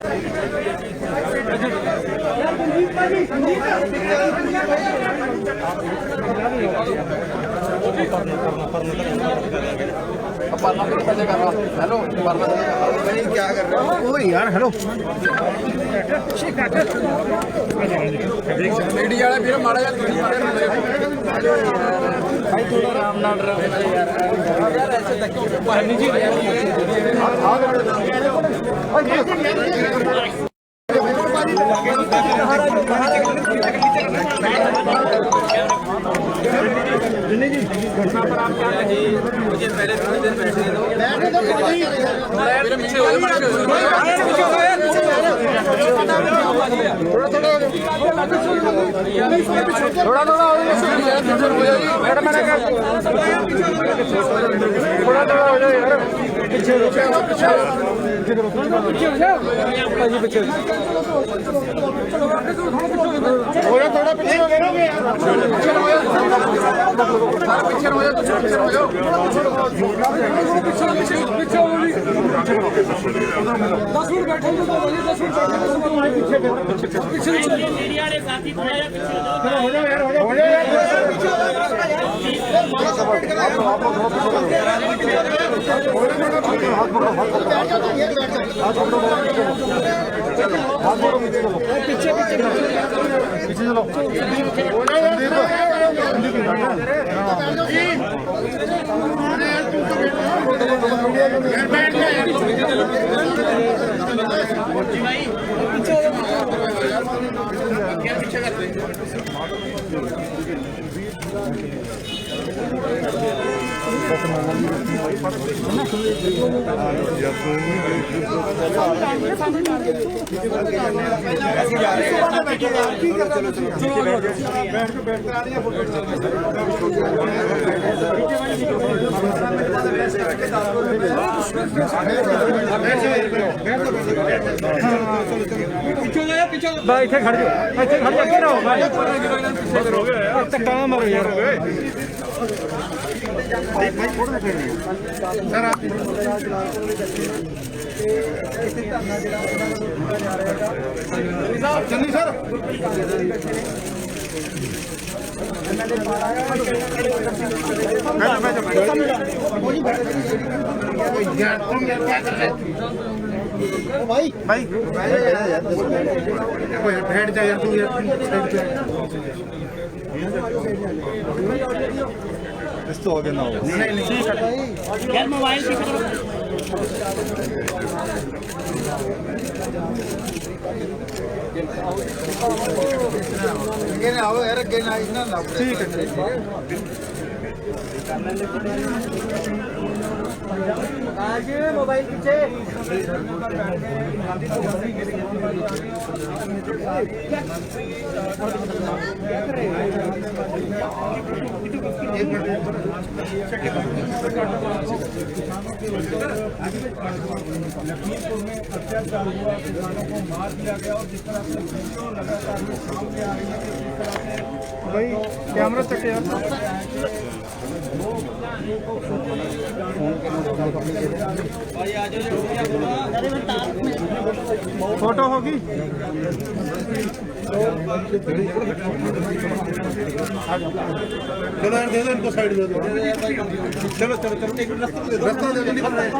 Hello क्या कर रहे हो? ओ यार हेलो मीडिया वाले फिर माड़ा यार भाई थोड़ा आराम नाल रहो यार ऐसे तक पानी जी घटना पर आप क्या कहेंगे? मुझे पहले थोड़ी देर बैठने दो। मेरे पीछे हो जाओ, थोड़ा पीछे चलो पीछे करते भाई इतने खड़ जाओ, इतने खड़ जाओ, क्या रहो भाई धक्का मारो यार सर आप चंदी सर भाई भाई बैठ जा यार तू इस तो आगे ना हो नहीं यार मोबाइल पीछे करो आगे ना आओ यार आगे ना इतना ना ठीक है आगे मोबाइल पीछे लखीमपुर में अत्याचार हुआ, किसानों को मार दिया गया और जिस तरह से लगातार सामने आ रही है भाई कैमरा चेक यार फोटो होगी चलो यार दे दो इनको साइड दे दो चलो चलो चलो एक रास्ता दे दो निकल रहे हैं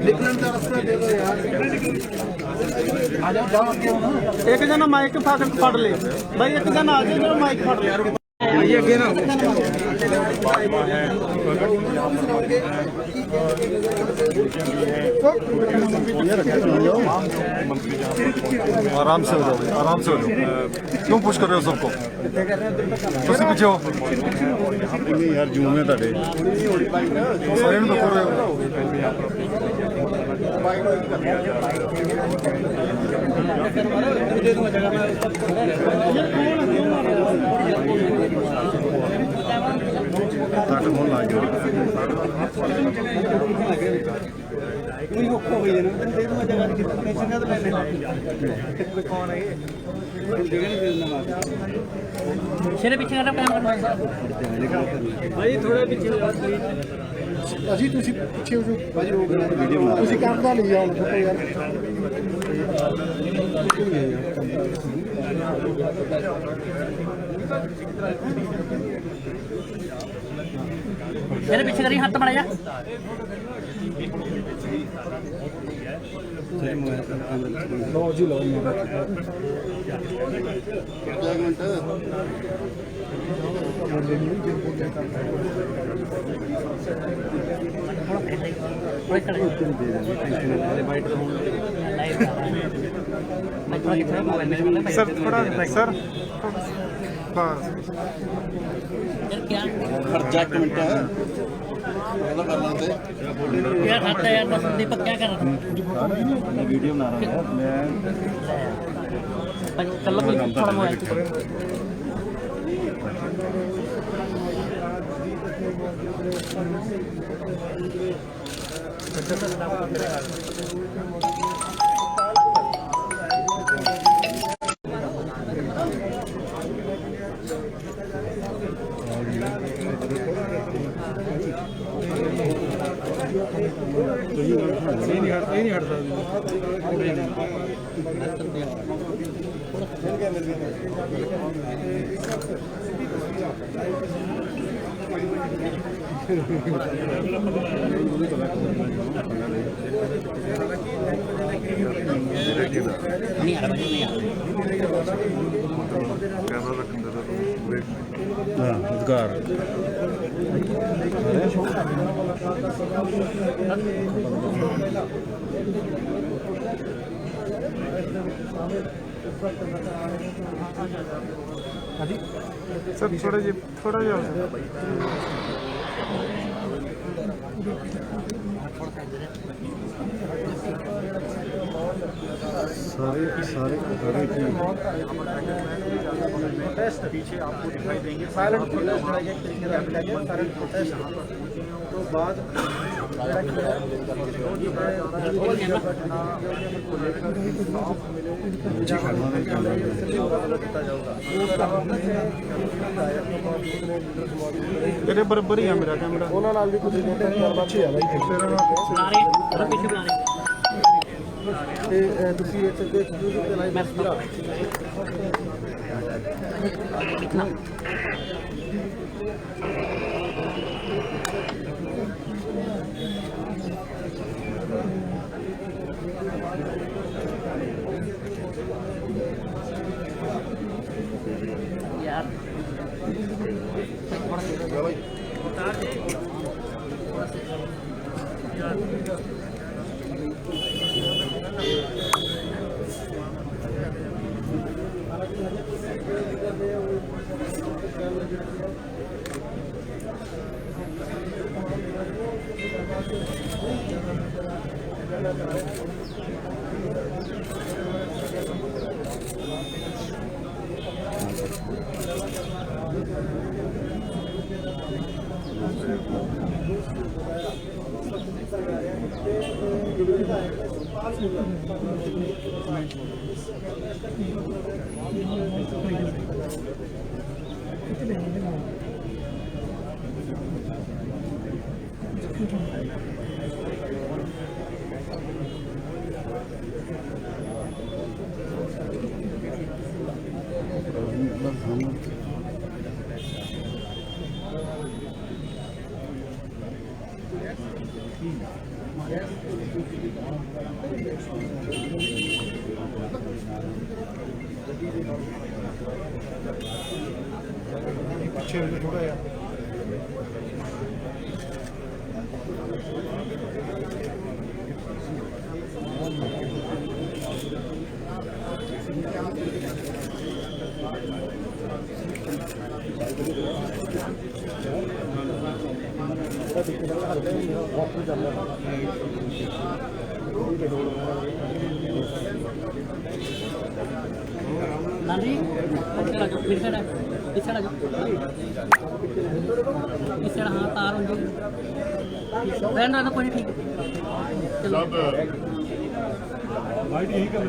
निकलने का रास्ता दे दो यार आ जाओ जाओ एक जना माइक फाड़ ले भाई एक जना आ जाओ जो माइक फाड़ ले यार ये अगे ना आराम से हो जाओ आराम से हो जाओ क्यों पुश कर रहे हो सबको तुसी पीछे हो यार जूम है ताड़े सारे तो कर रहे हो पीछे भाई थोड़ा पीछे ਅਸੀਂ ਤੁਸੀਂ ਪਿੱਛੇ ਹੋ ਜਾਓ ਬਾਜੀ ਰੋਕ ਵੀਡੀਓ ਤੁਸੀਂ ਕੰਮ ਦਾ ਲਈ ਜਾਓ ਫੋਟੋ ਯਾਰ मेरे पीछे करी हाथ मारा जा लो जी लो सर थोड़ा सर खर्चा एक मिनट है यार खाता यार बस दीपक क्या कर रहा था मैं वीडियो बना रहा हूँ मैं चलो थोड़ा मोबाइल नहीं हटता नहीं आ रहा नहीं आ कैमरा रखने हाँ अधिकार सर थोड़ा जा सारे पीछे आपको दिखाई देंगे साइलेंट प्रोटेस्ट साइलेंट प्रोटेस्ट तो बाद तेरे बराबर ही है मेरा कैमरा ਉਹਨਾਂ ਨਾਲ ਵੀ ਕੁਝ ਪਿੱਛੇ ਆ ਬਾਈ बना रहे थोड़ा पीछे बना रहे ਤੇ ਤੁਸੀਂ ਇੱਥੇ ਦੇਖ YouTube ਤੇ ਲਾਈਵ ਮੈਚ ਕਰਾ कितना यार ਪਿੱਛੇ ਹੋ ਥੋੜਾ ਜਿਹਾ नानी इस साइड फिर साइड इस साइड इस साइड हाँ तार हो जाएगी रहना तो कोई ठीक चलो भाई यही कर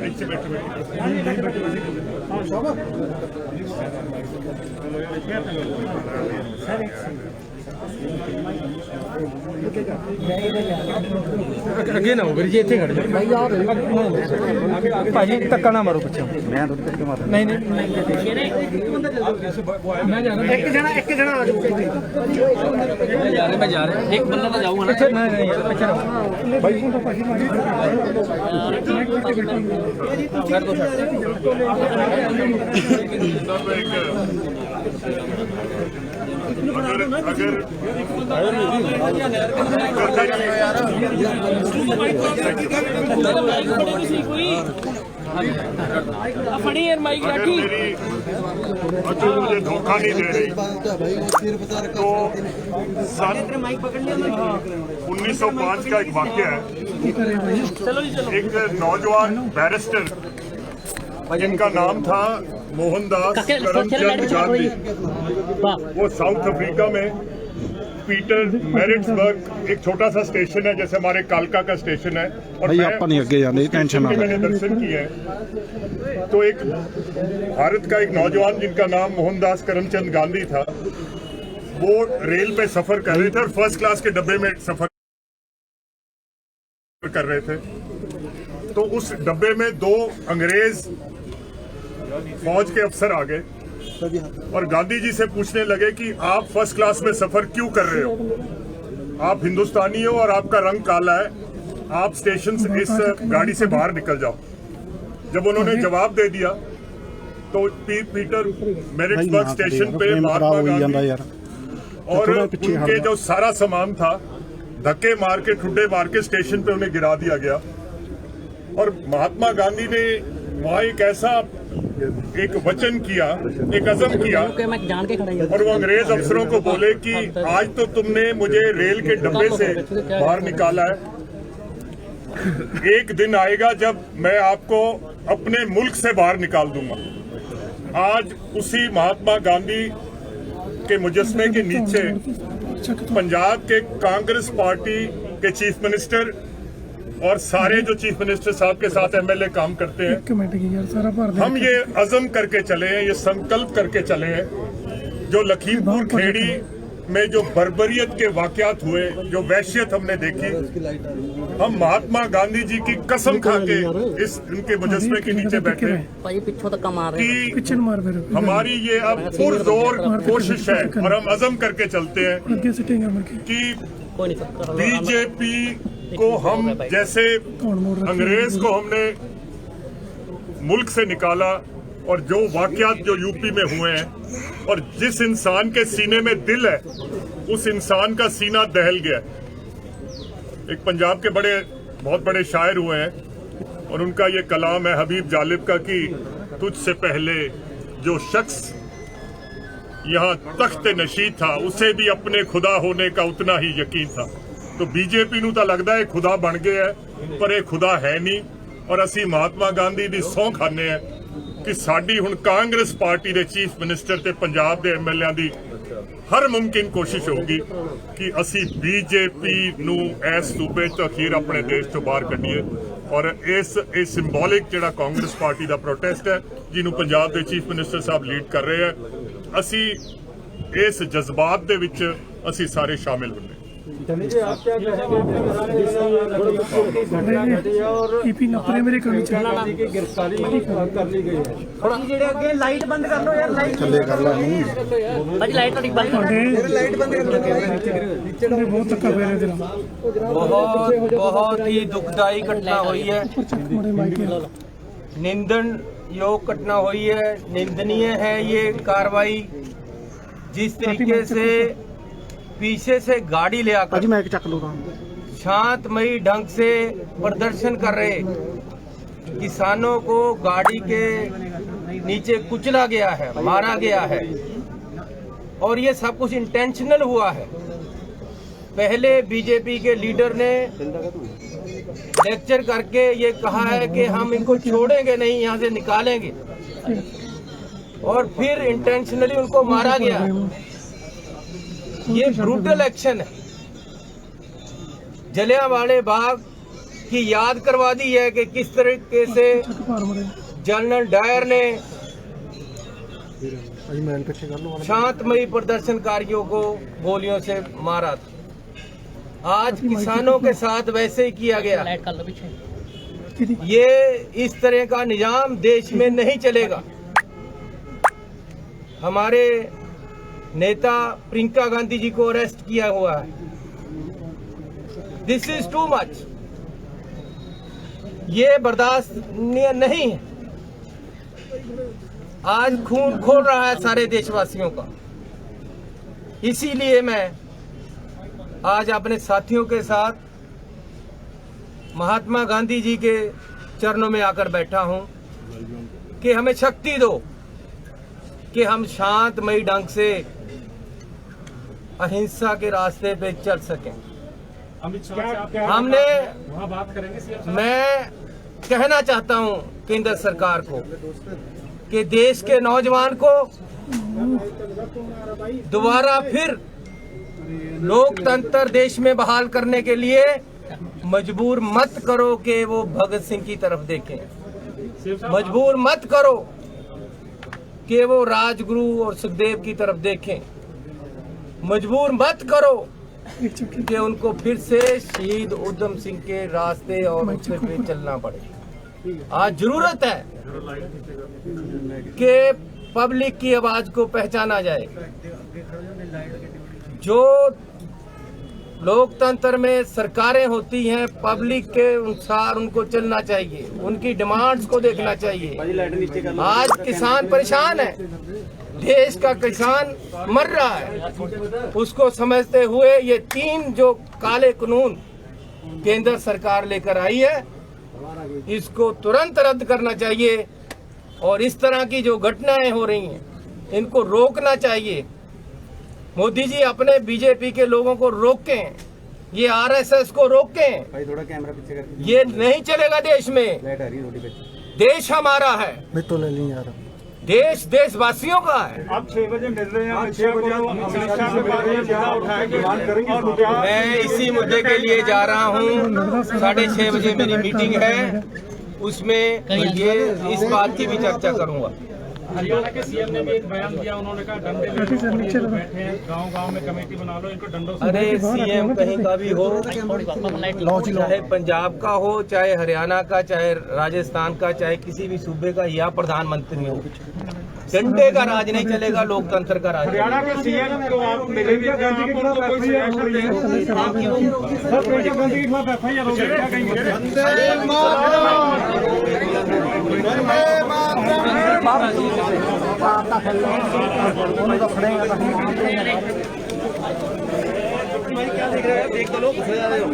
ऐसे बैठे ਹਾਂ ਸ਼ੋਭਾ ਅੱਗੇ ਨਾ ਹੋ ਵੀਰ ਜੀ, ਇੱਥੇ ਖੜ ਜਾ ਭਾਜੀ, ਧੱਕਾ ਨਾ ਮਾਰੋ ਪਿੱਛੇ। ਮੈਂ ਥੋੜੀ ਧੱਕੇ ਮਾਰ ਨਹੀਂ ਨਹੀਂ ਮੈਂ ਜਾਣਾ ਇੱਕ ਜਣਾ ਆ ਜਾਓ ਮੈਂ ਜਾ ਰਿਹਾ ਇੱਕ ਬੰਦਾ ਤਾਂ ਜਾਊਗਾ ਨਾ ਪਿੱਛੇ ਨਹੀਂ ਯਾਰ ਪਿੱਛੇ ਰਹੋ ਭਾਈ ਤੋਂ ਭਾਜੀ फड़ी यार माइक राखी जो मुझे धोखा नहीं दे रही तो सन 1905 का एक वाक्य है। एक नौजवान बैरिस्टर जिनका नाम था मोहनदास करमचंद गांधी, वो साउथ अफ्रीका में पीटर मैरिट्सबर्ग, एक छोटा सा स्टेशन है जैसे हमारे कालका का स्टेशन है, और मैंने दर्शन किए हैं। तो एक भारत का एक नौजवान जिनका नाम मोहनदास करमचंद गांधी था, वो रेल पे सफर कर रहे थे और फर्स्ट क्लास के डब्बे में सफर कर रहे थे। तो उस डब्बे में दो अंग्रेज फौज के अफसर आ गए और गांधी जी से पूछने लगे कि आप फर्स्ट क्लास में सफर क्यों कर रहे हो, आप हिंदुस्तानी हो और आपका रंग काला है, आप स्टेशन से इस गाड़ी से बाहर निकल जाओ। जब उन्होंने जवाब दे दिया तो पीटर मैरिट्सबर्ग स्टेशन पे महात्मा गांधी और उनके जो सारा सामान था धक्के मार के ठुड्डे मार के स्टेशन पे उन्हें गिरा दिया गया। और महात्मा गांधी ने वहाँ एक ऐसा एक वचन किया, एक अज़म किया, और वो अंग्रेज अफसरों को बोले कि आज तो तुमने मुझे रेल के डब्बे से बाहर निकाला है, एक दिन आएगा जब मैं आपको अपने मुल्क से बाहर निकाल दूंगा। आज उसी महात्मा गांधी के मुजस्मे के नीचे पंजाब के कांग्रेस पार्टी के चीफ मिनिस्टर और सारे जो चीफ मिनिस्टर साहब के साथ एमएलए काम करते हैं, हम ये अज़म करके चले हैं, ये संकल्प करके चले हैं, जो लखीमपुर खेड़ी में जो बर्बरियत के वाकयात हुए, जो वहशियत हमने देखी, हम महात्मा गांधी जी की कसम खा के इस इनके मुजस्मे के नीचे बैठे कि हमारी ये अब पुरजोर कोशिश है और हम अज़म करके चलते हैं कि बीजेपी को हम जैसे अंग्रेज को हमने मुल्क से निकाला और जो वाकयात जो यूपी में हुए हैं, और जिस इंसान के सीने में दिल है उस इंसान का सीना दहल गया। एक पंजाब के बहुत बड़े शायर हुए हैं और उनका ये कलाम है हबीब जालिब का कि तुझसे पहले जो शख्स यहाँ तख्त नशी था उसे भी अपने खुदा होने का उतना ही यकीन था। तो बीजेपी नूं तां लगदा है खुदा बन गया है, पर यह खुदा है नहीं। और असी महात्मा गांधी दी सौं खाने हैं कि साडी हुण कांग्रेस पार्टी दे चीफ मिनिस्टर ते पंजाब दे एमएलए दी हर मुमकिन कोशिश होगी कि असी बीजेपी नूं इस सूबे तो अखीर अपने देश तो बाहर कढीए। और इस सिंबॉलिक जिहड़ा कांग्रेस पार्टी दा प्रोटेस्ट है जिन्हों पंजाब दे चीफ मिनिस्टर साहब लीड कर रहे हैं, असी इस जज्बात दे विच असी सारे शामिल होंगे। लाइट बंद कर लो यार, लाइट बहुत ही दुखदाई घटना हुई है, निंदन योग घटना हुई है, निंदनीय है ये कार्रवाई। जिस तरीके से पीछे से गाड़ी ले आकर शांतमयी ढंग से प्रदर्शन कर रहे किसानों को गाड़ी के नीचे कुचला गया है, मारा गया है, और ये सब कुछ इंटेंशनल हुआ है। पहले बीजेपी के लीडर ने लेक्चर करके ये कहा है कि हम इनको छोड़ेंगे नहीं, यहाँ से निकालेंगे, और फिर इंटेंशनली उनको मारा गया। ये ब्रूटल एक्शन है। जलियांवाले बाग की याद करवा दी है कि किस तरीके से जनरल डायर ने शांतमयी प्रदर्शनकारियों को गोलियों से मारा था। आज किसानों के साथ वैसे ही किया गया। लाइट कर लो पीछे। ये इस तरह का निजाम देश में नहीं चलेगा। हमारे नेता प्रियंका गांधी जी को अरेस्ट किया हुआ है। This is too much. ये बर्दाश्तनीय नहीं है। आज खून खोल रहा है सारे देशवासियों का। इसीलिए मैं आज अपने साथियों के साथ महात्मा गांधी जी के चरणों में आकर बैठा हूं कि हमें शक्ति दो कि हम शांतमयी ढंग से अहिंसा के रास्ते पे चल सकें। हमने मैं कहना चाहता हूं केंद्र सरकार को कि देश के नौजवान को दोबारा फिर लोकतंत्र देश में बहाल करने के लिए मजबूर मत करो कि वो भगत सिंह की तरफ देखें। मजबूर मत करो कि वो राजगुरु और सुखदेव की तरफ देखें। मजबूर मत करो कि उनको फिर से शहीद उधम सिंह के रास्ते और उससे पे चलना पड़े। आज जरूरत है कि पब्लिक की आवाज को पहचाना जाए। जो लोकतंत्र में सरकारें होती हैं, पब्लिक के अनुसार उनको चलना चाहिए, उनकी डिमांड्स को देखना चाहिए। आज किसान परेशान है, देश का किसान मर रहा है। उसको समझते हुए ये 3 जो काले कानून केंद्र सरकार लेकर आई है, इसको तुरंत रद्द करना चाहिए और इस तरह की जो घटनाएं हो रही हैं इनको रोकना चाहिए। मोदी जी अपने बीजेपी के लोगों को रोकें, ये आरएसएस को रोकें। भाई थोड़ा कैमरा पीछे करके। ये नहीं चलेगा देश में। देश हमारा है, मैं तो ले नहीं आ रहा। देश देशवासियों का है। आप 6 बजे मिल रहे हैं। मैं इसी मुद्दे के लिए जा रहा हूँ। 6:30 बजे मेरी मीटिंग है, उसमें ये इस बात की भी चर्चा करूंगा। हरियाणा के सीएम ने भी एक बयान दिया, उन्होंने कहा डंडे लेके बैठे हैं, गांव-गांव में कमेटी बना लो, इनको डंडों से। अरे सीएम कहीं का भी हो, चाहे पंजाब का हो, चाहे हरियाणा का, चाहे राजस्थान का, चाहे किसी भी सूबे का या प्रधानमंत्री हो, डंडे का राज नहीं चलेगा, लोकतंत्र का राज। हरियाणा के सीएम को आप मिले भी, आप उनको कोई रिएक्शन दें। सर प्रियंका गांधी के खिलाफ एफआईआर हो गई, क्या देख रहे हैं, देख तो लोग जा रहे हो।